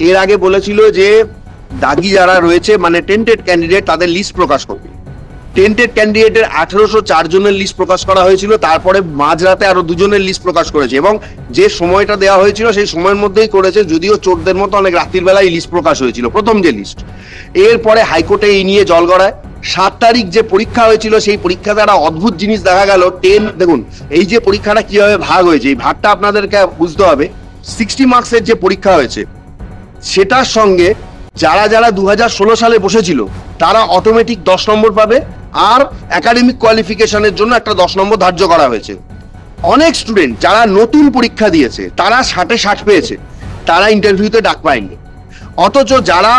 এর আগে বলেছিল যে দাগি যারা রয়েছে মানে টেন্টেড ক্যান্ডিডেট তাদের লিস্ট প্রকাশ করবে। টেন্টেড ক্যান্ডিডেটের 1804 জনের লিস্ট প্রকাশ করা হয়েছিল, তারপরে মাঝরাতে আরো 2 জনের লিস্ট প্রকাশ করেছে এবং যে সময়টা দেওয়া হয়েছিল সেই সময়ের মধ্যেই করেছে, যদিও চোরদের মতো অনেক রাত্রির বেলায় লিস্ট প্রকাশ হয়েছিল প্রথম যে লিস্ট। এরপরে হাইকোর্টে এই নিয়ে জল গড়ায়। 7 তারিখ যে পরীক্ষা হয়েছিল সেই পরীক্ষাতে একটা অদ্ভুত জিনিস দেখা গেল। দেখুন এই যে পরীক্ষাটা কিভাবে ভাগ হয়েছে, এই ভাগটা আপনাদেরকে বুঝতে হবে। 60 মার্কসের যে পরীক্ষা হয়েছে সেটার সঙ্গে যারা যারা 2016 সালে বসেছিল তারা অটোমেটিক 10 নম্বর পাবে, আর একাডেমিক কোয়ালিফিকেশনের জন্য একটা 10 নম্বর ধার্য করা হয়েছে। অনেক স্টুডেন্ট যারা নতুন পরীক্ষা দিয়েছে তারা 60 পেয়েছে, তারা ইন্টারভিউতে ডাক পায়নি। অথচ যারা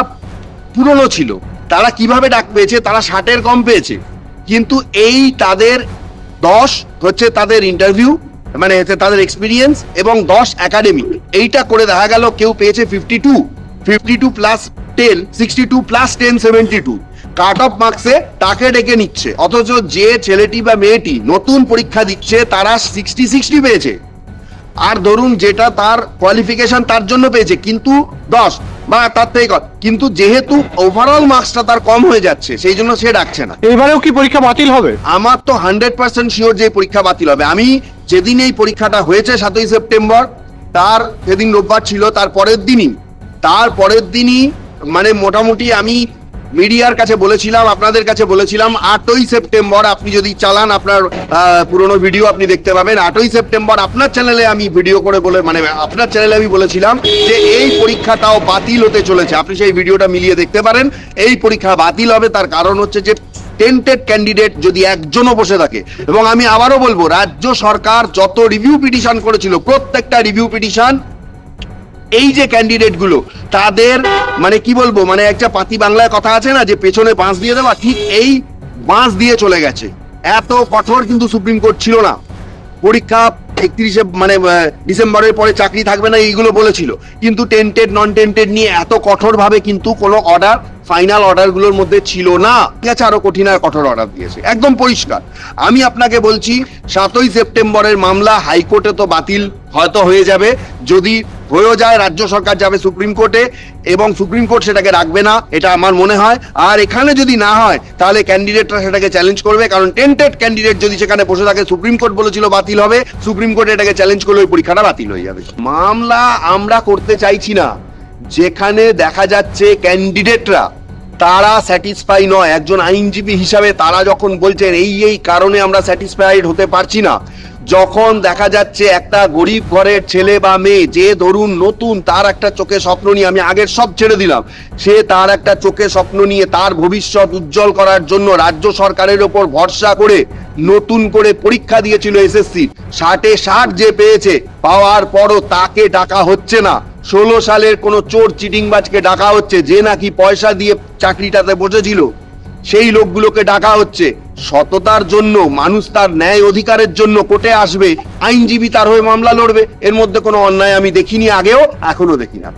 পুরনো ছিল তারা কিভাবে ডাক পেয়েছে, তারা 60 কম পেয়েছে। কিন্তু এই তাদের 10 হচ্ছে তাদের ইন্টারভিউ, মানে হচ্ছে তাদের এক্সপিরিয়েন্স, এবং 10 একাডেমিক। এইটা করে দেখা গেল কেউ পেয়েছে 52 প্লাস 10, 62 প্লাস 10, 72 কাট অফ মার্কসে তাকে ডেকে নিচ্ছে। অথচ যে ছেলেটি বা মেয়েটি নতুন পরীক্ষা দিচ্ছে তারা 60 পেয়েছে, আর ধরুন যেটা তার কোয়ালিফিকেশন তার জন্য পেয়েছে কিন্তু 10 বা তার থেকে কম, কিন্তু যেহেতু ওভারঅল মার্কসটা তার কম হয়ে যাচ্ছে সেই জন্য সে ডাকছে না। এবারেও কি পরীক্ষা বাতিল হবে? আমার তো 100% শিওর যে পরীক্ষা বাতিল হবে। আমি যেদিন এই পরীক্ষাটা হয়েছে 7ই সেপ্টেম্বর, তার যেদিন রোববার ছিল তার পরের দিনই মানে মোটামুটি আমি মিডিয়ার কাছে বলেছিলাম, আপনাদের কাছে বলেছিলাম 8ই সেপ্টেম্বর আপনি যদি চালান আপনার পুরনো ভিডিও আপনি দেখতে পাবেন। 8ই সেপ্টেম্বর আপনার চ্যানেলে আমি ভিডিও করে আপনার চ্যানেলে আমি বলেছিলাম যে এই পরীক্ষাটাও বাতিল হতে চলেছে। আপনি সেই ভিডিওটা মিলিয়ে দেখতে পারেন। এই পরীক্ষা বাতিল হবে, তার কারণ হচ্ছে যে টেন্টেড ক্যান্ডিডেট যদি একজনও বসে থাকে। এবং আমি আবারও বলবো, রাজ্য সরকার যত রিভিউ পিটিশন করেছিল প্রত্যেকটা রিভিউ পিটিশন এই যে ক্যান্ডিডেট গুলো তাদের মানে কি বলবো, মানে একটা পাতি বাংলায় কথা আছে না যে পেছনে বাঁশ দিয়ে দেওয়া, ঠিক এই বাঁশ দিয়ে চলে গেছে। এত কঠোর কিন্তু সুপ্রিম কোর্ট ছিল না। পরীক্ষা 31 মানে ডিসেম্বরের পরে চাকরি থাকবে না এইগুলো বলেছিল, কিন্তু টেন্টেড নন টেন্টেড নিয়ে এত কঠোর ভাবে কিন্তু কোনো অর্ডার ফাইনাল অর্ডারগুলোর মধ্যে ছিল না। ঠিক আছে, আরো কঠিন আর কঠোর অর্ডার দিয়েছে, একদম পরিষ্কার। আমি আপনাকে বলছি 7ই সেপ্টেম্বরের মামলা হাইকোর্টে তো বাতিল হয়তো হয়ে যাবে, যদি হয়েও যায় রাজ্য সরকার যাবে সুপ্রিম কোর্টে এবং সুপ্রিম কোর্ট সেটাকে রাখবে না, এটা আমার মনে হয়। আর এখানে যদি না হয় তাহলে ক্যান্ডিডেটরা সেটাকে চ্যালেঞ্জ করবে, কারণ টেন্টেড ক্যান্ডিডেট যদি সেখানে বসে থাকে, সুপ্রিম কোর্ট বলেছিল বাতিল হবে, সুপ্রিম কোর্ট এটাকে চ্যালেঞ্জ করলে ওই পরীক্ষাটা বাতিল হয়ে যাবে। মামলা আমরা করতে চাইছি না যেখানে দেখা যাচ্ছে ক্যান্ডিডেটরা তারা স্যাটিসফাই নয়। একজন আইনজীবী হিসাবে তারা যখন বলছেন এই কারণে আমরা স্যাটিসফাইড হতে পারছি না, যখন দেখা যাচ্ছে একটা গরিব ঘরের ছেলে বা মেয়ে যে ধরুন নতুন, তার একটা চোখে স্বপ্ন নিয়ে, আমি আগের সব ছেড়ে দিলাম, সে তার একটা চোখে স্বপ্ন নিয়ে তার ভবিষ্যৎ উজ্জ্বল করার জন্য রাজ্য সরকারের ওপর ভরসা করে নতুন করে পরীক্ষা দিয়েছিল এসএসসি, 60 যে পেয়েছে, পাওয়ার পরও তাকে ডাকা হচ্ছে না। 16 সালের কোন চোর চিটিংবাজকে ডাকা হচ্ছে, যে নাকি পয়সা দিয়ে চাকরিটাতে বসেছিল, সেই লোকগুলোকে ডাকা হচ্ছে। সততার জন্য, মানুষ তার ন্যায় অধিকারের জন্য কোর্টে আসবে, আইনজীবী তার হয়ে মামলা লড়বে, এর মধ্যে কোনো অন্যায় আমি দেখিনি আগেও, এখনো দেখি না।